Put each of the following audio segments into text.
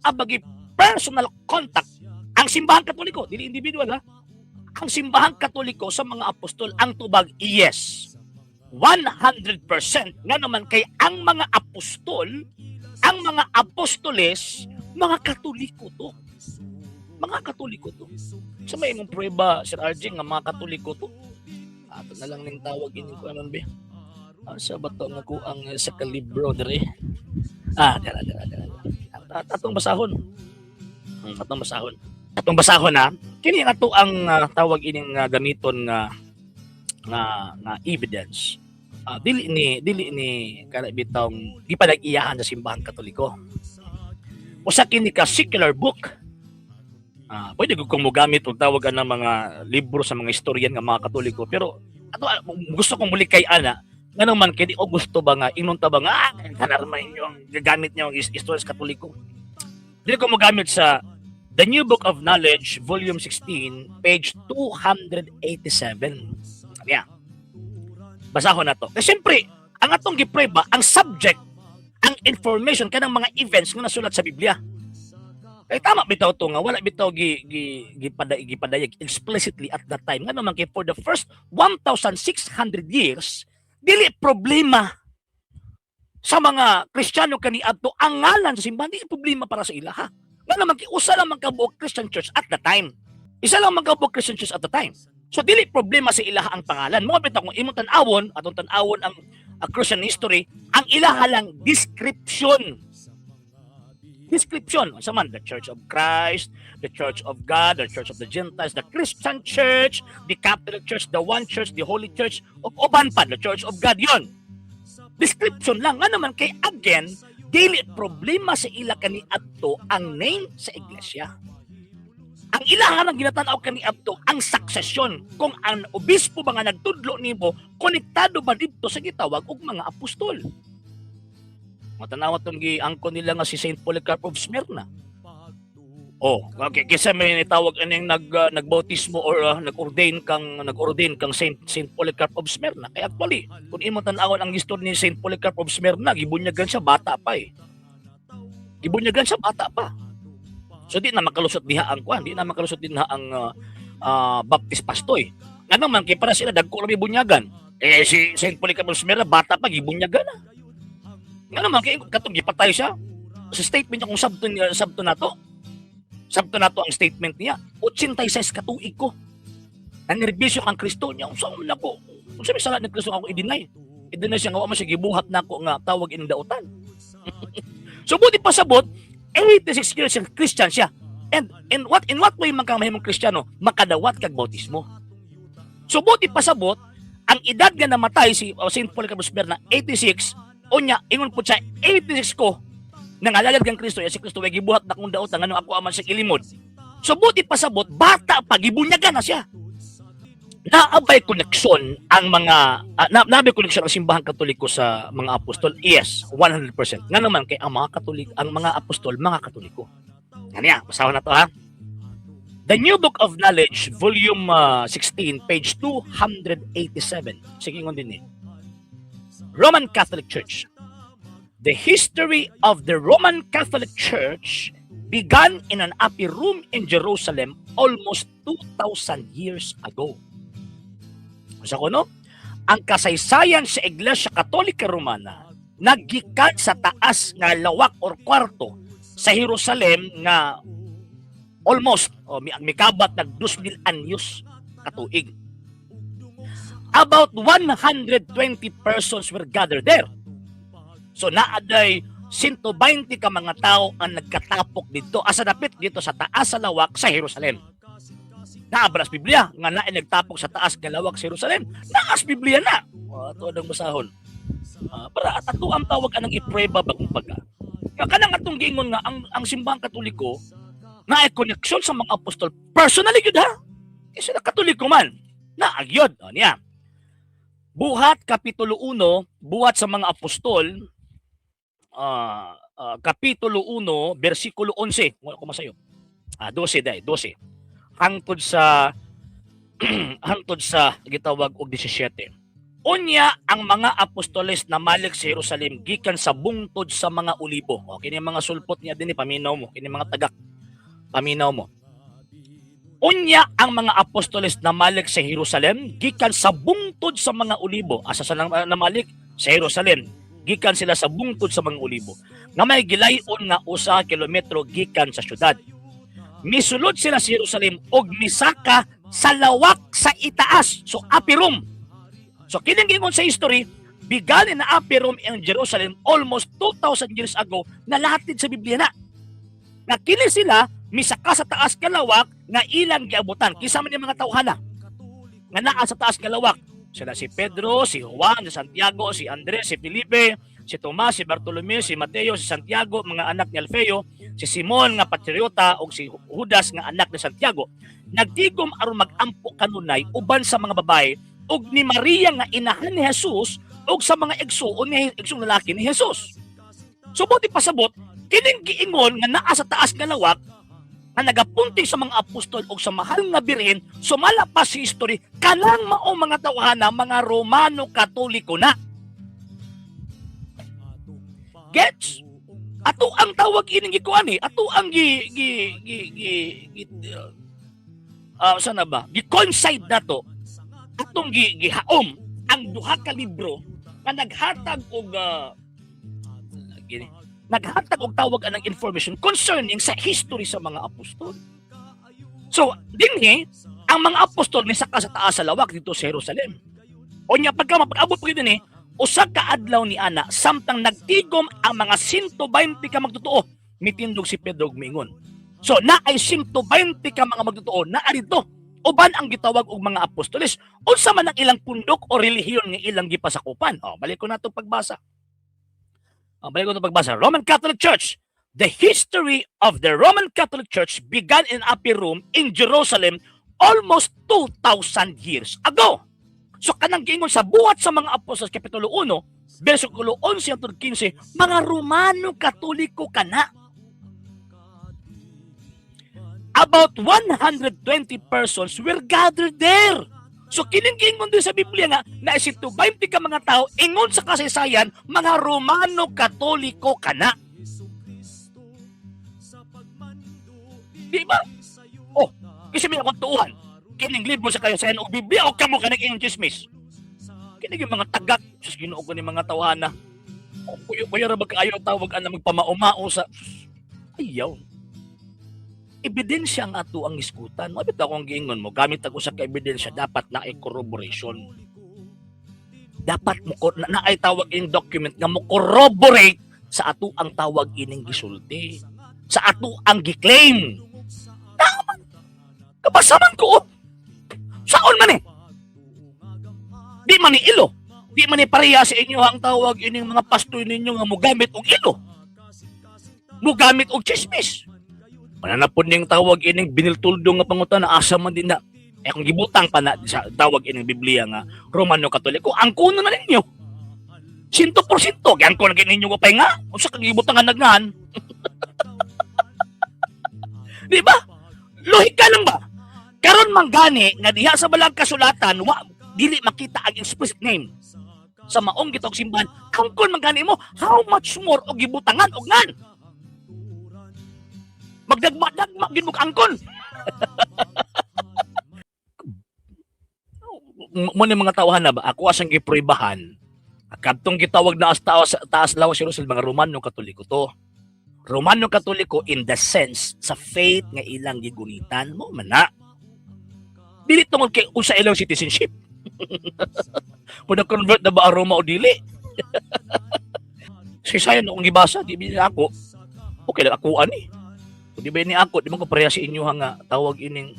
abagi personal contact ang simbahan Katoliko, dili individual ha. Ang simbahan Katoliko sa mga apostol ang tubag yes. 100% nga naman kay ang mga apostol, ang mga apostoles, mga Katoliko to. Mga Katoliko to. Sa may imong prueba, Sir RJ, nga mga Katoliko to. Ato na lang ning tawag ini ko anon be. Sa bato nga ko ang sa kalibro dere. Dara. Atong basahon. Atong basahon. Atong basahon na. Kini nga to ang tawag ining gamiton nga evidence. Dili ni kana bitong di pa nag-iyahan sa simbahan Katoliko. Usa kini ka secular book. Pwede ko kung mogamit og tawagan ng mga libro sa mga historian nga mga Katoliko, pero ato gusto kong muli kay ana nga naman kay di o gusto ba nga inunta ba nga kanarma inyo gagamit niyo ang istorya sa Katoliko. Dili ko mogamit sa The New Book of Knowledge, Volume 16, page 287. Yeah. Basahon na to. Kasi siyempre, ang atong gipreba, ang subject, ang information, kanang mga events nga nasulat sa Biblia. Kaya tama bitaw to nga, wala bitaw gipadayag explicitly at that time. Nga naman kay for the first 1,600 years, dili problema sa mga Kristiyano kaniadto ang ngalan sa simbahan, dili problema para sa ilaha. Nga naman kay usa lang magkabuok Christian Church at the time. Isa lang magkabuok Christian Church at the time. So dili problema sa ilaha ang pangalan. Mo bitaw kung imong tan-awon atong tan-awon ang Christian history, ang ilaha lang description. Description sa man, the Church of Christ, the Church of God, the Church of the Gentiles, the Christian Church, the Catholic Church, the One Church, the Holy Church, o uban pa, the Church of God, yon. Description lang. Nga naman kay again, dili problema sa ila kaniadto ang name sa iglesia. Ang ilaha ng ginatanaw kaniadto ang succession, kung ang obispo ba nga nagtudlo nimo konektado ba dito sa gitawag og mga apostol. Matanaw tong giangko nila nga si Saint Polycarp of Smyrna. Okay, kisa may nitawag aning nagbautismo or nag-ordain kang Saint Polycarp of Smyrna. Kaya actually, kung imo tan-awon ang history ni Saint Polycarp of Smyrna, gibunyagan siya bata pa eh. Gibunyagan siya bata pa. So di na makalusot diha ang kuan, di na makalusot din ang Baptist pastoy. Nga naman kay para sila dagko labi bunyagan. Si Saint Polycarp of Smyrna bata pa gibunyagan na. Nga naman kay katong gipatay siya. Sa statement niya kung sabto nato. Sabto nato ang statement niya. 86 katuig ko. Naniribisyo kang Kristo niya. Unsa man ako? Unsa may sala ni Kristo ako i-deny? I-deny siya nga wa man siya gibuhat nako nga tawag ining dautan. So buti pasabot 86 years yung Christian siya. And in what way man kang mahimong Kristiyano? Makadawat kag bautismo. So buti pasabot ang edad nga namatay si Saint Polycarp of Smyrna 86, unya ingon pud siya 86 ko nangalalad kang Kristo, ya si Kristo way gibuhat na kung dautan ngano ako aman sa ilimod. So buti pasabot bata pa gibunyagan na siya. Naabay koneksyon ang mga naabay koneksyon ang simbahan Katoliko sa mga apostol? Yes, 100%. Nga naman kay ang mga Katolik, ang mga apostol, mga Katoliko. Kaniya, basahan na to ha. The New Book of Knowledge, Volume 16, page 287. Sige ngon din eh. Roman Catholic Church. The history of the Roman Catholic Church began in an upper room in Jerusalem almost 2,000 years ago. Sa kuno, ang kasaysayan sa Iglesia Katolika Romana naggikan sa taas nga lawak or kwarto sa Jerusalem nga almost mikabat nag 2,000 anyos katuig. About 120 persons were gathered there. So naaday 120 ka mga tao ang nagkatapok dito asa dapit dito sa taas sa lawak sa Jerusalem. Naabras Biblia nga naay nagtapok sa taas nga lawak sa Jerusalem. Naas Biblia na. Ato ang basahon. Para at ato ang tawag anang iprueba bagong pagka. Kanang atong giingon nga ang simbahang Katoliko naay koneksyon sa mga apostol. Personally gyud ha. Kasi na Katoliko man. Naagyod niya. Buhat kapitulo 1, buhat sa mga apostol, kapitulo 1, bersikulo 11. Wala ko masayo. 12. Hangtod sa gitawag og 17. Unya ang mga apostoles na malik sa Jerusalem gikan sa bungtod sa mga ulibo. O kini mga sulpot niya dinhi paminaw mo, kini mga tagak paminaw mo. Unya ang mga apostoles na malik sa Jerusalem gikan sa bungtod sa mga ulibo. Asa sa namalik sa Jerusalem gikan sila sa bungtod sa mga ulibo. Nga may gilayon nga 1 kilometro gikan sa syudad. Misulod sila sa Jerusalem og misaka sa lawak sa itaas. So upper room. So kining gingon sa history, biganin na upper room in Jerusalem almost 2,000 years ago na lahatid sa Biblia na. Nga kini sila misaka sa taas kalawak nga ilang giabutan kisama ni mga tawhana. Nga naa sa taas kalawak sila si Pedro, si Juan, si Santiago, si Andres, si Felipe, si Tomas, si Bartolome, si Mateo, si Santiago, mga anak ni Alfeo, si Simon nga patriota ug si Judas nga anak ni Santiago. Nagtigom aron magampo kanunay uban sa mga babae ug ni Maria nga inahan ni Jesus ug sa mga igsuon ni igsong lalaki ni Jesus. So buti pasabot kining giingon nga naa sa taas nga lawak nga nagapunting sa mga apostol ug sa mahal nga birhen sumala pa sa history kanang mao mga tawhana mga Romano Katoliko na. Gets? Ato ang tawag ining gikuan ni, ato ang sana ba? Gi-coincide nato atong gihaom ang duha ka libro nga naghatag og naghatag og tawag anang information concerning sa history sa mga apostol. So, dinhi ang mga apostol ni saka sa taas sa lawak dito sa Jerusalem. O nya pagka mapag-abot po dinhi, usa ka adlaw ni ana samtang nagtigom ang mga 120 ka magtotoo mitindog si Pedro ug miingon. So, naay 120 ka mga magtotoo na arito uban ang gitawag og mga apostoles. Unsa man ang ilang pundok o relihiyon nga ilang gipasakupan? Balik ko nato pagbasa. Roman Catholic Church. The history of the Roman Catholic Church began in upper room in Jerusalem almost 2,000 years ago. So kanang giingon sa buhat sa mga apostles kapitulo 1, bersikulo 11 hangtod 15, mga Romano Katoliko kana. About 120 persons were gathered there. So kining giingon din sa Biblia nga na 120 ka mga tao ingon sa kasaysayan mga Romano Katoliko kana. Di ba? Kasi may akong tuuhan. Kining libro sa kasaysayan o Biblia o kamo ka nag-inyong chismis. Kining yung mga tagak sa Ginoo ko ni mga tawhana. Kuya ra ba kaayo tawag ana magpamaumao sa ayaw. Ebidensya ang ato ang iskutan. Mabit akong giingon mo, gamit ako sa ka-ebidensya, dapat na corroboration. Dapat mo na ay tawag in document nga mo corroborate sa ato ang tawag ining gisulti. Sa ato ang giklaim. Tama. Kabasaman ko. Saon man Di man ni ilo. Di man ni pareha sa inyo ang tawag ining mga pastoy ninyo nga mo gamit og ilo. Mo gamit og chismis. Mananapod niyang tawag ining biniltuldo nga pangutan na asa man din na. Kung gibutang pa na sa tawag ining Biblia nga Romano Katoliko, ang kuno na ninyo. 100%. Kaya ko na ninyo ko pa nga. Kung sa kagibutang nga nagnahan. Di ba? Lohika lang ba? Karon man gani nga diha sa balang kasulatan, dili makita ang explicit name. Sa maong gitog simbahan, angkon man gani mo, how much more og gibutangan og ngan? Magdagma-dagma gid mo angkon. Mo ni mga tawhan na ba? Ako asang giproibahan. Kadtong gitawag na as taas lawas Jerusalem mga Romano Katoliko to. Romano Katoliko in the sense sa faith nga ilang gigunitan mo man na. Dili tungod kay usa ilang citizenship. Kung na-convert na ba ang Roma o dili? Sisayan akong gibasa, di ba ako? Okay lang ako ani. Kung di ba ni ako, di man ko pareha sa inyo nga tawag ining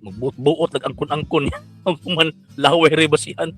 magbuot-buot nag-angkon-angkon. Man laway rebasihan.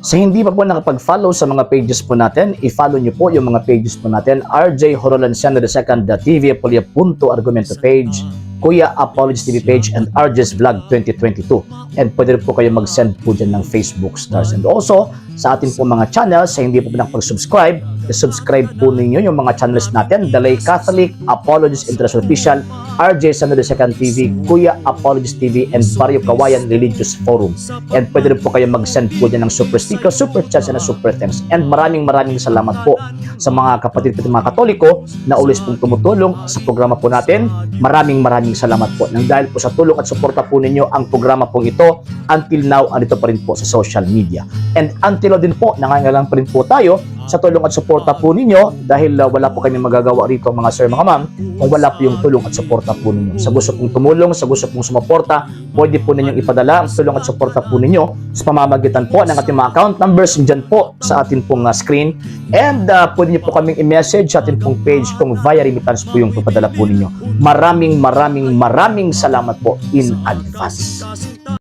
Sa hindi pa po nakapag-follow sa mga pages po natin, i-follow nyo po yung mga pages po natin. RJ Horolanciano II, The TV Apolia Punto Argumento page, Kuya Apologist TV page, and RJ's Vlog 2022. And pwede rin po kayo mag-send po dyan ng Facebook stars. And also, sa ating po mga channels. Sa hindi po nakapag-subscribe, subscribe po ninyo yung mga channels natin, Dalay Catholic, Apologist International Official, RJ Sanado Second TV, Kuya Apologist TV, and Barrio Kawayan Religious Forum. And pwede rin po kayo mag-send po dyan ng super sticker, super chats, and super thanks. And maraming salamat po sa mga kapatid at mga Katoliko na ulis pong tumutulong sa programa po natin. Maraming salamat po. Nang dahil po sa tulong at suporta po ninyo, ang programa pong ito, until now, andito pa rin po sa social media. And until now din po, nangangailangan pa rin po tayo sa tulong at suporta po ninyo dahil wala po kami magagawa rito mga sir, mga ma'am, kung wala po yung tulong at suporta po ninyo. Sa gusto pong tumulong, sa gusto pong sumuporta, pwede po ninyong ipadala ang tulong at suporta po ninyo sa pamamagitan po ng ating mga account numbers dyan po sa ating pong screen. And pwede niyo po kaming i-message sa ating pong page kung via remittance po yung papadala po ninyo. Maraming salamat po in advance.